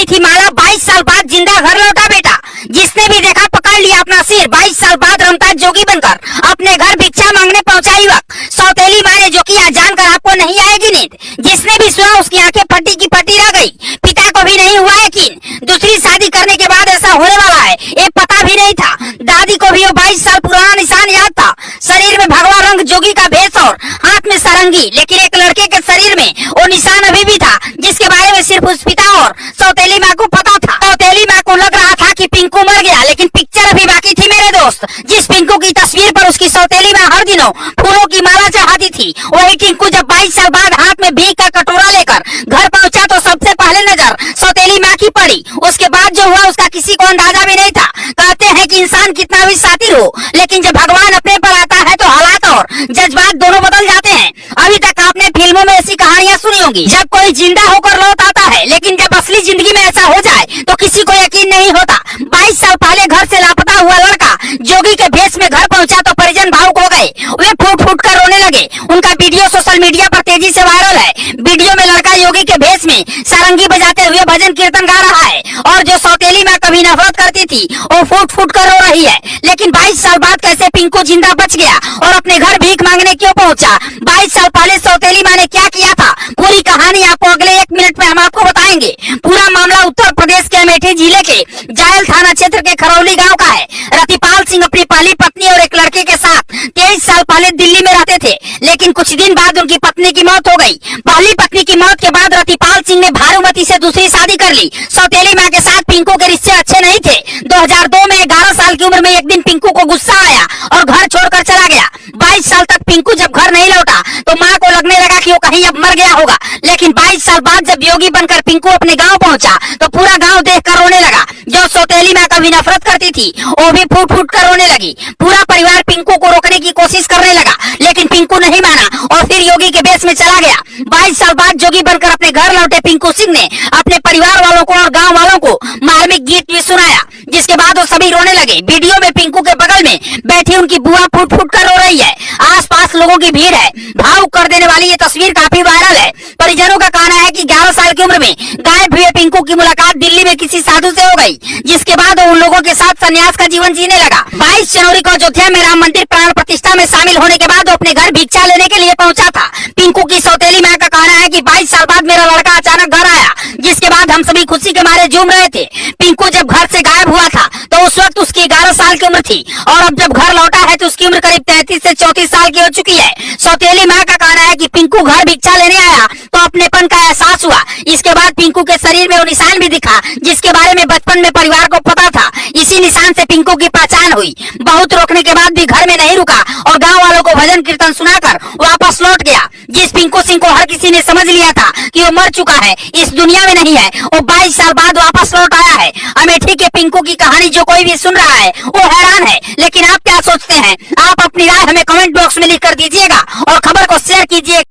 गई थी माला, 22 साल बाद जिंदा घर लौटा बेटा। जिसने भी देखा पकड़ लिया अपना सिर। 22 साल बाद रमताज जोगी बनकर अपने घर भिक्षा मांगने पहुंचा युवक। सौतेली माँ ने जो किया जानकर आपको नहीं आएगी नींद। जिसने भी सुना उसकी आंखें फटी की फटी रह गई। पिता को भी नहीं हुआ यकीन, दूसरी शादी करने के बाद ऐसा होने वाला है ये पता भी नहीं था। दादी को भी वो 22 साल पुराना निशान याद था। शरीर में भगवा रंग जोगी का भेष और हाथ में सारंगी, लेकिन एक लड़के के शरीर में वो निशान अभी भी था जिसके बारे में सिर्फ उस पिता और सौतेली माँ को पता था। सौतेली माँ को लग रहा था कि पिंकू मर गया, लेकिन पिक्चर अभी बाकी थी मेरे दोस्त। जिस पिंकू की तस्वीर पर उसकी सौतेली माँ हर दिनों फूलों की माला चढ़ाती थी, वही टिंकू जब 22 साल बाद हाथ में भीख का कटोरा लेकर घर पहुंचा तो सबसे पहले नजर सौतेली माँ की पड़ी। उसके बाद जो हुआ उसका किसी को अंदाजा भी नहीं था। कहते हैं कि इंसान कितना भी शातिर हो, लेकिन जब भगवान अपने पर आता है तो हालात और जज्बात दोनों बदल जाते हैं। अभी तक आपने फिल्मों में ऐसी कहानियां सुनी होंगी जब कोई जिंदा होकर लौट आता है, लेकिन जब असली जिंदगी में ऐसा हो जाए तो किसी को यकीन नहीं होता। 22 साल पहले घर से लापता हुआ लड़का जोगी के भेष में घर पहुंचा तो परिजन भावुक हो गए। वे फूट फूट कर रोने लगे। उनका वीडियो सोशल मीडिया पर तेजी से वायरल है। वीडियो में लड़का योगी के भेष में सारंगी बजाते हुए भजन कीर्तन गा रहा है और जो सौतेली माँ कभी नफरत करती थी वो फूट फूट कर रो रही है। लेकिन 22 साल बाद कैसे पिंकू जिंदा बच गया और अपने घर भीख मांगने क्यों पहुंचा? 22 साल पहले सौतेली माँ ने क्या किया था? पूरी कहानी आपको अगले 1 मिनट में हम आपको बताएंगे। पूरा मामला उत्तर प्रदेश के अमेठी जिले के जायल थाना क्षेत्र के खरौली गाँव का है। रतिपाल सिंह अपनी पहली पत्नी और एक लड़के के साथ 23 साल पहले दिल्ली में रहते थे, लेकिन कुछ दिन बाद उनकी पत्नी की मौत हो गई। पहली पत्नी की मौत के बाद रतिपाल सिंह ने भानुमती से दूसरी शादी कर ली। सौतेली माँ के साथ पिंकू के रिश्ते अच्छे नहीं थे। 2002 में 11 साल की उम्र में एक दिन पिंकू को गुस्सा आया और घर छोड़कर चला गया। 22 साल तक पिंकू जब घर नहीं लौटा तो माँ को लगने लगा कि वो कहीं अब मर गया होगा। लेकिन 22 साल बाद जब योगी बनकर पिंकू अपने गाँव पहुँचा तो पूरा गाँव देखकर रोने लगा। जो सौतेली माँ कभी नफरत करती थी वो भी फूट फूट कर रोने लगी। पूरा परिवार पिंकू को रोकने की कोशिश करने लगा, लेकिन पिंकू नहीं माना और फिर योगी के भेष में चला गया। 22 साल बाद जोगी बनकर अपने घर लौटे पिंकू सिंह ने अपने परिवार वालों को और गांव वालों को मार्मिक गीत भी सुनाया, जिसके बाद वो सभी रोने लगे। वीडियो में पिंकू के बगल में बैठी उनकी बुआ फूट फूट कर रो रही है। आसपास लोगों की भीड़ है। भावुक कर देने वाली ये तस्वीर काफी वायरल है। परिजनों का कहना है कि 11 साल की उम्र में गायब हुए पिंकू की मुलाकात दिल्ली में किसी साधु से हो गई, जिसके बाद वो उन लोगों के साथ संन्यास का जीवन जीने लगा। 22 जनवरी को अयोध्या में राम मंदिर प्राण प्रतिष्ठा में शामिल होने के बाद वो अपने घर भिक्षा लेने के लिए पहुंचा था। पिंकू की सौतेली माँ का कहना है कि 22 साल बाद मेरा लड़का अचानक घर आया, जिसके बाद हम सभी खुशी के मारे झूम रहे थे। पिंकू जब घर से गायब हुआ था तो उस वक्त उसकी 11 साल की उम्र थी और अब जब घर लौटा है तो उसकी उम्र करीब 33 से 34 साल की हो चुकी है। सौतेली माँ का कहना है कि पिंकू घर भिक्षा लेने आया तो अपनेपन का एहसास हुआ। इसके बाद पिंकू के शरीर में वो निशान भी दिखा जिसके बारे में बचपन में परिवार को पता था। इसी निशान से पिंकू की पहचान हुई। बहुत रोकने के बाद भी घर में नहीं रुका और गाँव वालों को भजन कीर्तन सुनाकर वापस लौट गया। जिस पिंकू सिंह को हर किसी ने समझ लिया था कि वो मर चुका है, इस दुनिया में नहीं है, वो 22 साल बाद वापस लौट आया है। अमेठी के पिंकू की कहानी जो कोई भी सुन रहा है वो हैरान है, लेकिन आप क्या सोचते हैं? आप अपनी राय हमें कमेंट बॉक्स में लिख कर दीजिएगा और खबर को शेयर कीजिए।